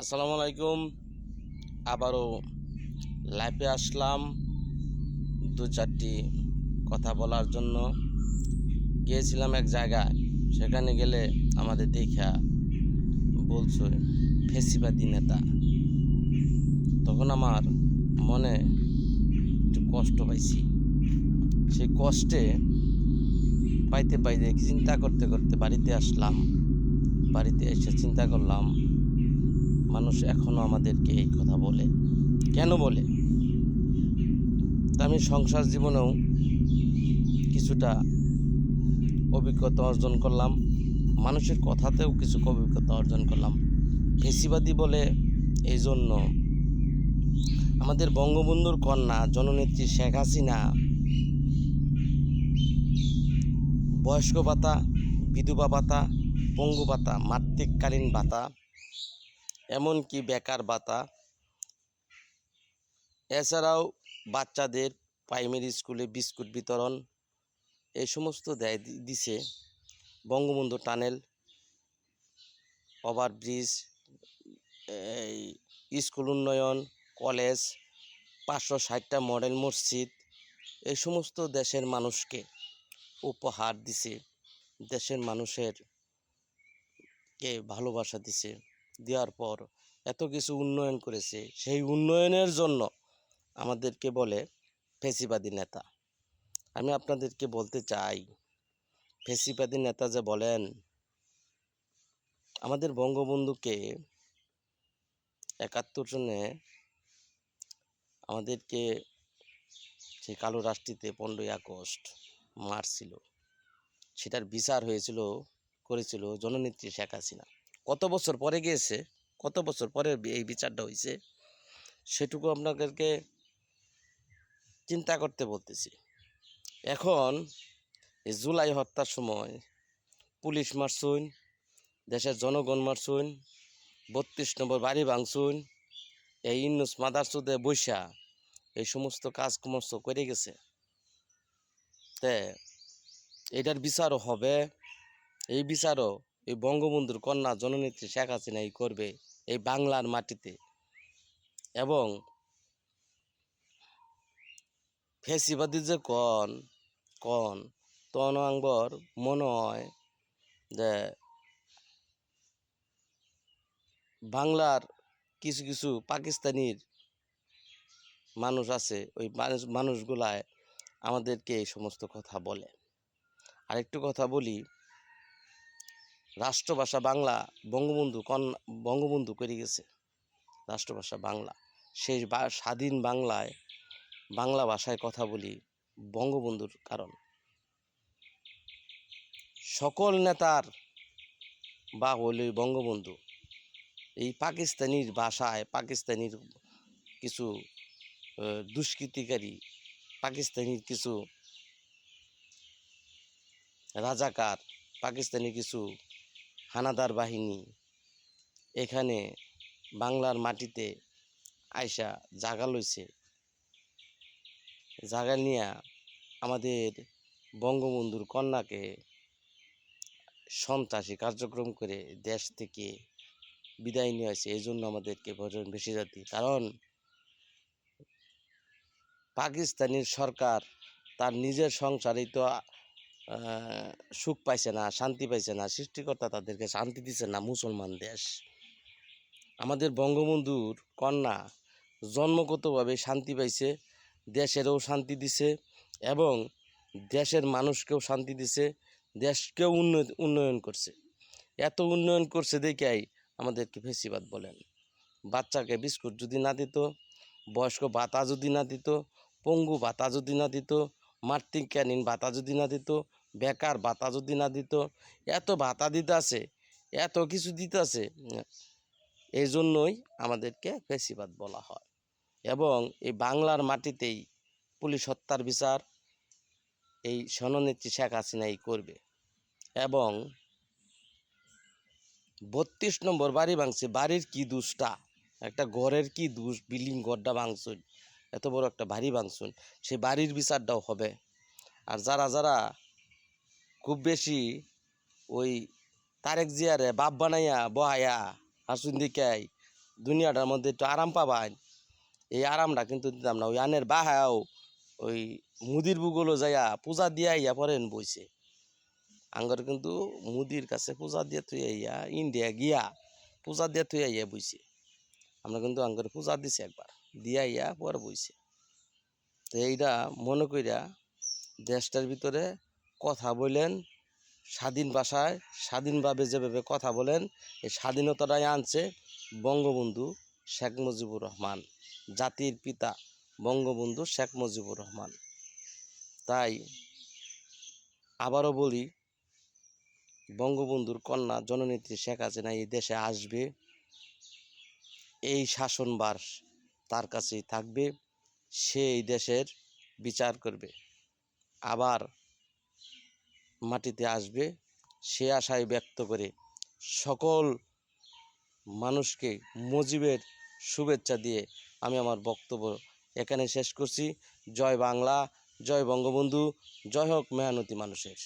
আসসালামু আলাইকুম। আবারও লাইভে আসলাম দু চারটি কথা বলার জন্য। গিয়েছিলাম এক জায়গায়, সেখানে গেলে আমাদের দেখা বলছে ফেসিবাদী নেতা। তখন আমার মনে একটু কষ্ট পাইছি। সেই কষ্টে পাইতে পাইতে চিন্তা করতে করতে বাড়িতে আসলাম। বাড়িতে এসে চিন্তা করলাম, মানুষ এখনো আমাদেরকে এই কথা বলে কেন বলে। তা আমি সংসার জীবনেও কিছুটা অভিজ্ঞতা অর্জন করলাম, মানুষের কথাতেও কিছু অভিজ্ঞতা অর্জন করলাম। ফেসিবাদী বলে এই জন্য আমাদের বঙ্গবন্ধুর কন্যা জননেত্রী শেখ হাসিনা বয়স্ক ভাতা, বিধবা ভাতা, পঙ্গু ভাতা, মাতৃকালীন ভাতা, এমনকি বেকার ভাতা, এছাড়াও বাচ্চাদের প্রাইমারি স্কুলে বিস্কুট বিতরণ, এই সমস্ত দিছে। বঙ্গবন্ধু টানেল, ওভারব্রিজ, এই স্কুল উন্নয়ন, কলেজ, 560টা মডেল মসজিদ, এই সমস্ত দেশের মানুষকে উপহার দিছে। দেশের মানুষের কে ভালোবাসা দিছে। দেওয়ার পর এত কিছু উন্নয়ন করেছে, সেই উন্নয়নের জন্য আমাদেরকে বলে ফেসিবাদী নেতা। আমি আপনাদেরকে বলতে চাই, ফেসিবাদী নেতা যে বলেন, আমাদের বঙ্গবন্ধুকে 71 সনে আমাদেরকে সেই কালো রাষ্ট্রীতে 15ই আগস্ট মারছিল, সেটার বিচার করেছিল জননেত্রী শেখ হাসিনা। কত বছর পরে গিয়েছে, কত বছর পরে এই বিচারটা হয়েছে, সেটুকু আপনাদেরকে চিন্তা করতে বলতেছি। এখন এই জুলাই হত্যার সময় পুলিশ মারছুন, দেশের জনগণ মারছুন, 32 নম্বর বাড়ি ভাঙছুন, এই ইন্নুস মাদারচুদে বৈশা এই সমস্ত কাজকর্ম করে গেছে। তে এটার বিচারও হবে। এই বিচারও এই বঙ্গবন্ধুর কন্যা জননেত্রী শেখ হাসিনাই করবে এই বাংলার মাটিতে। এবং ফেসিবাদী যে কন তন আঙ্গর মনে হয় যে বাংলার কিছু কিছু পাকিস্তানির মানুষ আছে, ওই মানুষগুলায় আমাদেরকে এই সমস্ত কথা বলে। আরেকটু কথা বলি, রাষ্ট্রভাষা বাংলা বঙ্গবন্ধু করে গেছে রাষ্ট্রভাষা বাংলা। সেই স্বাধীন বাংলায় বাংলা ভাষায় কথা বলি বঙ্গবন্ধুর কারণ। সকল নেতার বা হইল বঙ্গবন্ধু। এই পাকিস্তানির ভাষায় পাকিস্তানির কিছু দুষ্কৃতিকারী, পাকিস্তানির কিছু রাজাকার, পাকিস্তানি কিছু হানাদার বাহিনী এখানে বাংলার মাটিতে আইসা জাগা লইছে। জাগা নিয়ে আমাদের বঙ্গবন্ধুর কন্যাকে সন্ত্রাসী কার্যক্রম করে দেশ থেকে বিদায় নিয়ে আসে। এই জন্য আমাদেরকে বেশি জাতি, কারণ পাকিস্তানের সরকার তার নিজের সংসারেই তো সুখ পাইছে না, শান্তি পাইছে না। সৃষ্টিকর্তা তাদেরকে শান্তি দিছে না। মুসলমান দেশ, আমাদের বঙ্গবন্ধুর কন্যা জন্মগতভাবে শান্তি পাইছে, দেশেরও শান্তি দিছে এবং দেশের মানুষকেও শান্তি দিছে, দেশকেও উন্নয়ন করছে। এত উন্নয়ন করছে দেখাই আমাদেরকে ফেসিবাদ বলেন। বাচ্চাকে বিস্কুট যদি না দিত, বয়স্ক ভাতা যদি না দিত, পঙ্গু ভাতা যদি না দিত, মাতৃকালীন ভাতা যদি না দিত, বেকার ভাতা যদি না দিত, এত ভাতা দিতেছে, এত কিছু দিতেছে, এই জন্যই আমাদেরকে ফেসিবাদ বলা হয়। এবং এই বাংলার মাটিতেই পুলিশ হত্যার বিচার এই জননেত্রী শেখ হাসিনাই করবে। এবং 32 নম্বর বাড়ি ভাঙছে, বাড়ির কি দোষটা, একটা ঘরের কি দোষ, বিল্ডিং ঘরটা ভাঙছুন, এত বড় একটা বাড়ি ভাঙছুন, সেই বাড়ির বিচারটাও হবে। আর যারা যারা খুব বেশি ওই তারেক জিয়ারে বাপ বানাইয়া বহাইয়া হাসুন দিকাই দুনিয়াটার মধ্যে একটু আরাম পাবান, এই আরামটা কিন্তু দিতাম না। ওই আনের বাহাও ওই মুদির বুগুলো যাইয়া পূজা দিয়া ইয়া পরেন বইছে। আঙ্গর কিন্তু মুদির কাছে পূজা দিয়ে তুই আইয়া ইন্ডিয়া গিয়া পূজা দিয়ে তুই আইয়া বইছে। আমরা কিন্তু আঙ্গর পূজা দিছি একবার, দিয়া ইয়া পরে বইছে। তো এইটা মনে কইরা দেশটার ভিতরে কথা বলেন স্বাধীন ভাষায়, স্বাধীনভাবে যেভাবে কথা বলেন, এই স্বাধীনতাটাই আনছে বঙ্গবন্ধু শেখ মুজিবুর রহমান, জাতির পিতা বঙ্গবন্ধু শেখ মুজিবুর রহমান। তাই আবারও বলি, বঙ্গবন্ধুর কন্যা জননেত্রী শেখ হাসিনা এই দেশে আসবে, এই শাসনভার তার কাছেই থাকবে, সে এই দেশের বিচার করবে, আবার মাটিতে আসবে, সে আশায় ব্যক্ত করে সকল মানুষকে মুজিবের শুভেচ্ছা দিয়ে আমি আমার বক্তব্য এখানে শেষ করছি। জয় বাংলা, জয় বঙ্গবন্ধু, জয় হোক মেহনতি মানুষের।